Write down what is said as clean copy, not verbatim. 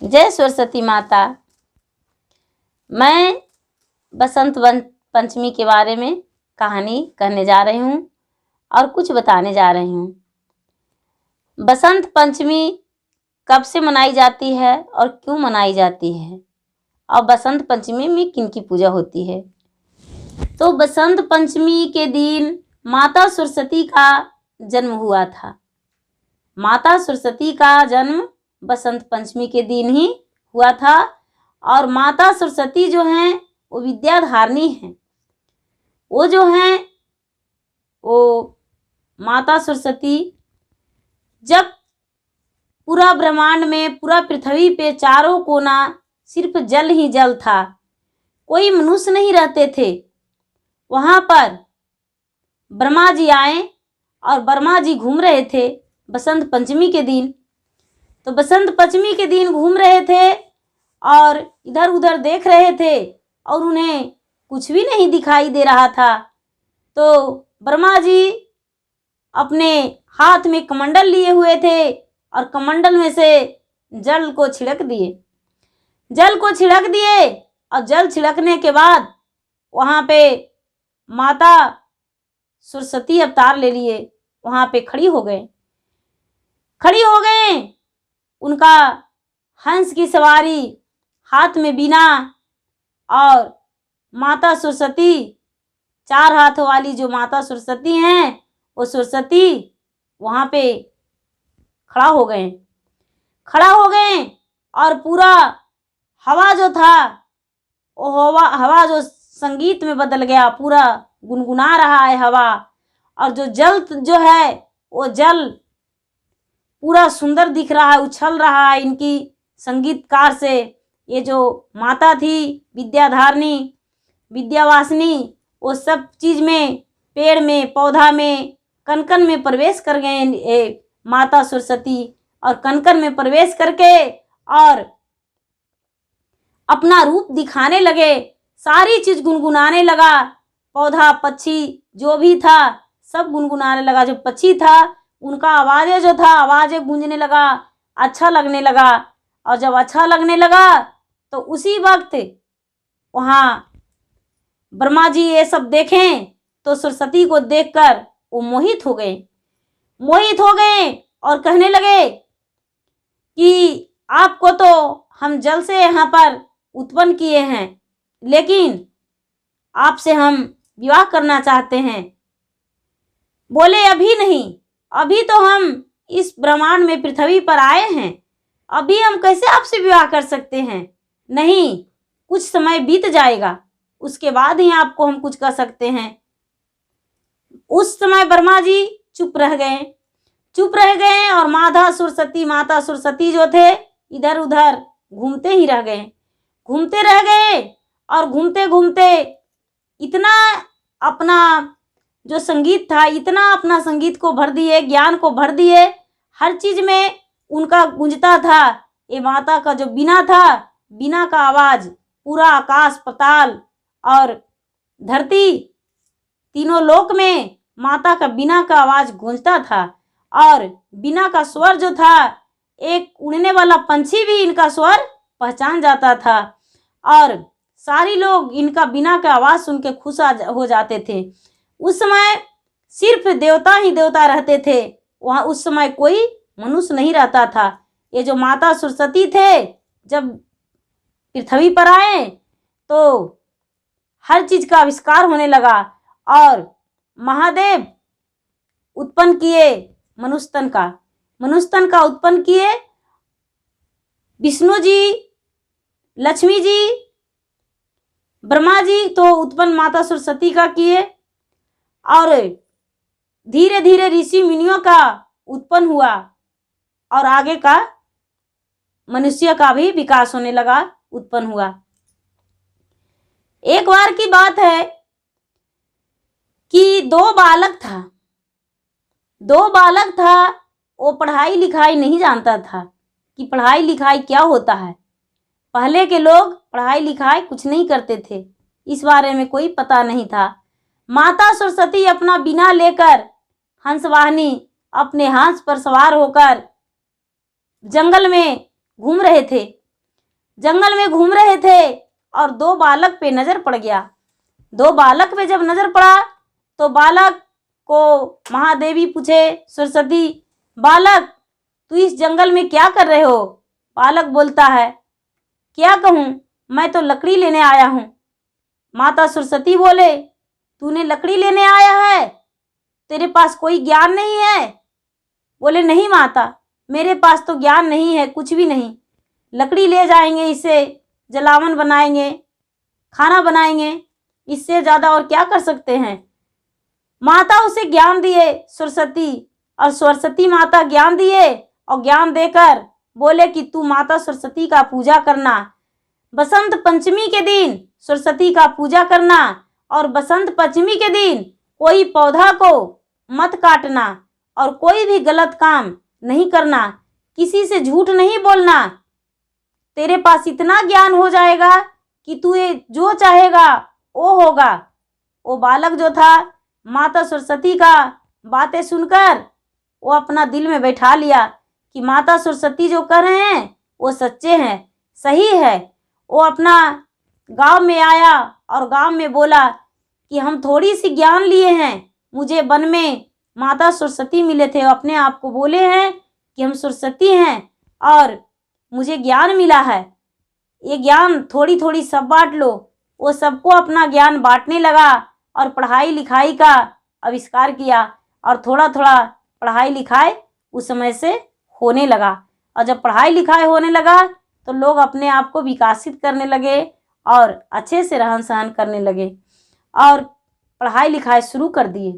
जय सरस्वती माता। मैं बसंत पंचमी के बारे में कहानी कहने जा रही हूँ और कुछ बताने जा रही हूँ। बसंत पंचमी कब से मनाई जाती है और क्यों मनाई जाती है, और बसंत पंचमी में किन की पूजा होती है। तो बसंत पंचमी के दिन माता सरस्वती का जन्म हुआ था। माता सरस्वती का जन्म बसंत पंचमी के दिन ही हुआ था। और माता सरस्वती जो हैं वो विद्याधारिणी हैं। वो जो हैं वो माता सरस्वती जब पूरा ब्रह्मांड में, पूरा पृथ्वी पे चारों कोना सिर्फ जल ही जल था, कोई मनुष्य नहीं रहते थे, वहाँ पर ब्रह्मा जी आए और ब्रह्मा जी घूम रहे थे बसंत पंचमी के दिन। तो बसंत पंचमी के दिन घूम रहे थे और इधर उधर देख रहे थे और उन्हें कुछ भी नहीं दिखाई दे रहा था। तो ब्रह्मा जी अपने हाथ में कमंडल लिए हुए थे और कमंडल में से जल को छिड़क दिए। और जल छिड़कने के बाद वहाँ पे माता सरस्वती अवतार ले लिए, वहाँ पे खड़ी हो गए। उनका हंस की सवारी, हाथ में बीना, और माता सरस्वती, चार हाथों वाली जो माता सरस्वती हैं, वो सरस्वती वहाँ पे खड़ा हो गए और पूरा हवा जो था वो हवा जो संगीत में बदल गया, पूरा गुनगुना रहा है हवा। और जो जल जो है वो जल पूरा सुंदर दिख रहा है, उछल रहा है इनकी संगीतकार से। ये जो माता थी विद्याधारिणी, विद्यावासिनी, वो सब चीज में, पेड़ में, पौधा में, कनकन में प्रवेश कर गए माता सरस्वती। और कनकन में प्रवेश करके और अपना रूप दिखाने लगे, सारी चीज गुनगुनाने लगा। पौधा, पक्षी जो भी था सब गुनगुनाने लगा। जो पक्षी था उनका आवाज़ें जो था, आवाज़ें गूंजने लगा, अच्छा लगने लगा। और जब अच्छा लगने लगा तो उसी वक्त वहाँ ब्रह्मा जी ये सब देखें तो सरस्वती को देखकर वो मोहित हो गए और कहने लगे कि आपको तो हम जल से यहाँ पर उत्पन्न किए हैं, लेकिन आपसे हम विवाह करना चाहते हैं। बोले अभी नहीं, अभी तो हम इस ब्रह्मांड में पृथ्वी पर आए हैं, अभी हम कैसे आपसे विवाह कर सकते हैं। नहीं, कुछ समय बीत जाएगा, उसके बाद ही आपको हम कुछ कर सकते हैं। उस समय ब्रह्मा जी चुप रह गए और माता सरस्वती जो थे इधर उधर घूमते रह गए और घूमते घूमते इतना अपना जो संगीत था, इतना अपना संगीत को भर दिए, ज्ञान को भर दिए, हर चीज में उनका गूंजता था। ये माता का जो बीना था, बीना का आवाज पूरा आकाश, पाताल और धरती, तीनों लोक में माता का बीना का आवाज गूंजता था। और बीना का स्वर जो था, एक उड़ने वाला पंछी भी इनका स्वर पहचान जाता था। और सारे लोग इनका बीना का आवाज सुन के खुश हो जाते थे। उस समय सिर्फ देवता ही देवता रहते थे, वहाँ उस समय कोई मनुष्य नहीं रहता था। ये जो माता सरस्वती थे जब पृथ्वी पर आए तो हर चीज का आविष्कार होने लगा और महादेव उत्पन्न किए मनुष्य तन का उत्पन्न किए। विष्णु जी, लक्ष्मी जी, ब्रह्मा जी तो उत्पन्न माता सरस्वती का किए। और धीरे धीरे ऋषि मुनियों का उत्पन्न हुआ और आगे का मनुष्य का भी विकास होने लगा, उत्पन्न हुआ। एक बार की बात है कि दो बालक था। वो पढ़ाई लिखाई नहीं जानता था कि पढ़ाई लिखाई क्या होता है। पहले के लोग पढ़ाई लिखाई कुछ नहीं करते थे, इस बारे में कोई पता नहीं था। माता सरस्वती अपना बीना लेकर, हंसवाहिनी अपने हंस पर सवार होकर जंगल में घूम रहे थे जंगल में घूम रहे थे और दो बालक पे नजर पड़ गया। दो बालक पे जब नजर पड़ा तो बालक को महादेवी पूछे, सरस्वती, बालक तू इस जंगल में क्या कर रहे हो? बालक बोलता है, क्या कहूँ, मैं तो लकड़ी लेने आया हूँ। माता सरस्वती बोले, तूने लकड़ी लेने आया है, तेरे पास कोई ज्ञान नहीं है? बोले, नहीं माता, मेरे पास तो ज्ञान नहीं है, कुछ भी नहीं। लकड़ी ले जाएंगे, इससे जलावन बनाएंगे, खाना बनाएंगे, इससे ज़्यादा और क्या कर सकते हैं। माता उसे ज्ञान दिए सरस्वती, और सरस्वती माता ज्ञान दिए और ज्ञान देकर बोले कि तू माता सरस्वती का पूजा करना। बसंत पंचमी के दिन सरस्वती का पूजा करना, और बसंत पंचमी के दिन कोई पौधा को मत काटना और कोई भी गलत काम नहीं करना, किसी से झूठ नहीं बोलना। तेरे पास इतना ज्ञान हो जाएगा कि तू ये जो चाहेगा वो होगा। वो बालक जो था माता सरस्वती का बातें सुनकर वो अपना दिल में बैठा लिया कि माता सरस्वती जो कह रहे हैं वो सच्चे हैं, सही है। वो अपना गांव में आया और गांव में बोला कि हम थोड़ी सी ज्ञान लिए हैं, मुझे वन में माता सरस्वती मिले थे, अपने आप को बोले हैं कि हम सरस्वती हैं और मुझे ज्ञान मिला है, ये ज्ञान थोड़ी थोड़ी सब बांट लो। वो सबको अपना ज्ञान बांटने लगा और पढ़ाई लिखाई का आविष्कार किया, और थोड़ा थोड़ा पढ़ाई लिखाई उस समय से होने लगा। और जब पढ़ाई लिखाई होने लगा तो लोग अपने आप को विकसित करने लगे और अच्छे से रहन सहन करने लगे और पढ़ाई लिखाई शुरू कर दिए।